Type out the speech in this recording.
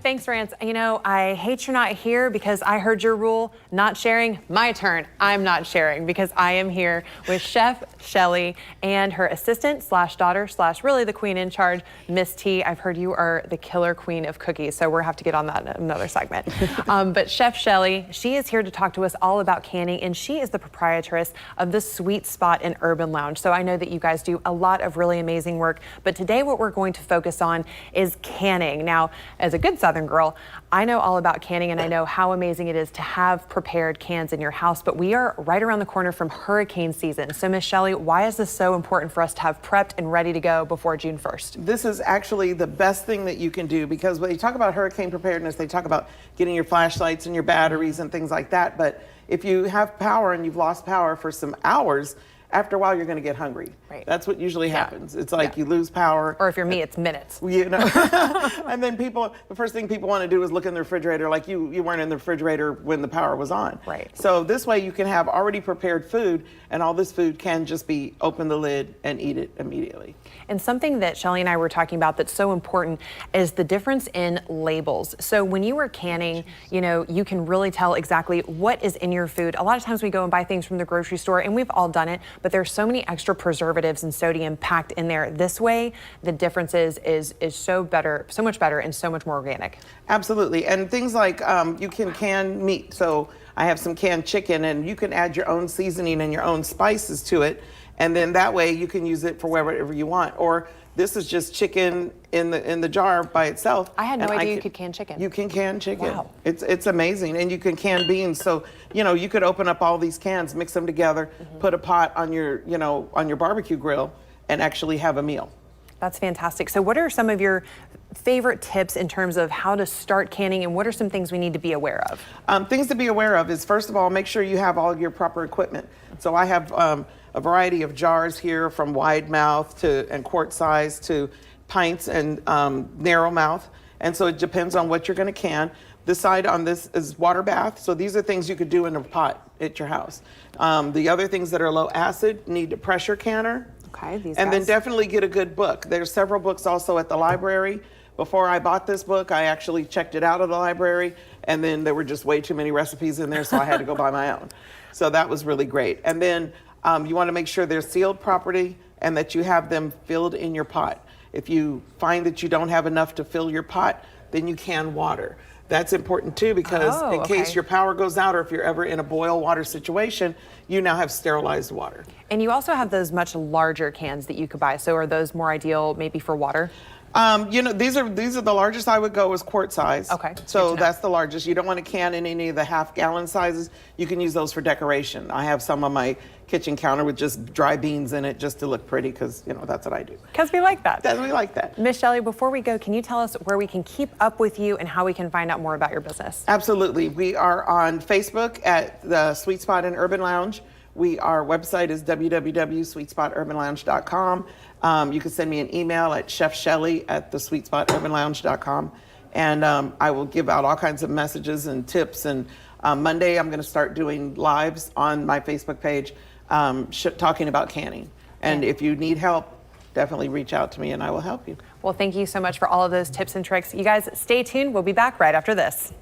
Thanks, Rance. You know, I hate you're not here because I heard your rule, not sharing. My turn. I'm not sharing because I am here with Chef Shelly and her assistant slash daughter slash really the queen in charge, Miss T. I've heard you are the killer queen of cookies, so we'll have to get on that in another segment. But Chef Shelly, she is here to talk to us all about canning, and she is the proprietress of the Sweet Spot and Urban Lounge. So I know that you guys do a lot of really amazing work, but today what we're going to focus on is canning. Now, as a good Southern girl, I know all about canning, and I know how amazing it is to have prepared cans in your house, but we are right around the corner from hurricane season. So Miss Shelly, why is this so important for us to have prepped and ready to go before June 1st? This is actually the best thing that you can do, because when you talk about hurricane preparedness, they talk about getting your flashlights and your batteries and things like that. But if you have power and you've lost power for some hours, after a while, you're going to get hungry. Right. That's what usually happens. It's like you lose power. Or if you're me, it's minutes. You know, and then the first thing people want to do is look in the refrigerator, like you weren't in the refrigerator when the power was on. Right. So this way you can have already prepared food, and all this food can just be open the lid and eat it immediately. And something that Shelly and I were talking about that's so important is the difference in labels. So when you are canning, you know, you can really tell exactly what is in your food. A lot of times we go and buy things from the grocery store, and we've all done it, but there's so many extra preservatives and sodium packed in there. This way, the difference is so much better and so much more organic. Absolutely. And things like you can can meat. So I have some canned chicken, and you can add your own seasoning and your own spices to it. And then that way you can use it for wherever you want. Or this is just chicken in the jar by itself. I had no idea you could can chicken. You can can chicken. Wow. It's amazing. And you can can beans. So, you know, you could open up all these cans, mix them together, put a pot on your, on your barbecue grill, and actually have a meal. That's fantastic. So what are some of your favorite tips in terms of how to start canning, and what are some things we need to be aware of? Things to be aware of is, first of all, make sure you have all your proper equipment. So I have a variety of jars here, from wide mouth and quart size to pints and narrow mouth. And so it depends on what you're going to can. This side on this is water bath. So these are things you could do in a pot at your house. The other things that are low acid need a pressure canner. Okay, then definitely get a good book. There's several books also at the library. Before I bought this book, I actually checked it out of the library, and then there were just way too many recipes in there, so I had to go buy my own. So that was really great. And then you want to make sure they're sealed properly and that you have them filled in your pot. If you find that you don't have enough to fill your pot, then you can water. That's important too, because in case your power goes out, or if you're ever in a boil water situation, you now have sterilized water. And you also have those much larger cans that you could buy. So are those more ideal maybe for water? You know, these are the largest I would go is quart size. Okay. So that's the largest. You don't want to can in any of the half-gallon sizes. You can use those for decoration. I have some on my kitchen counter with just dry beans in it, just to look pretty, because, you know, that's what I do. Because we like that. We like that. Miss Shelly, before we go, can you tell us where we can keep up with you and how we can find out more about your business? Absolutely. We are on Facebook at the Sweet Spot and Urban Lounge. Our website is www.sweetspoturbanlounge.com. You can send me an email at chefshelly@thesweetspoturbanlounge.com. And I will give out all kinds of messages and tips. And Monday, I'm going to start doing lives on my Facebook page talking about canning. And if you need help, definitely reach out to me and I will help you. Well, thank you so much for all of those tips and tricks. You guys stay tuned. We'll be back right after this.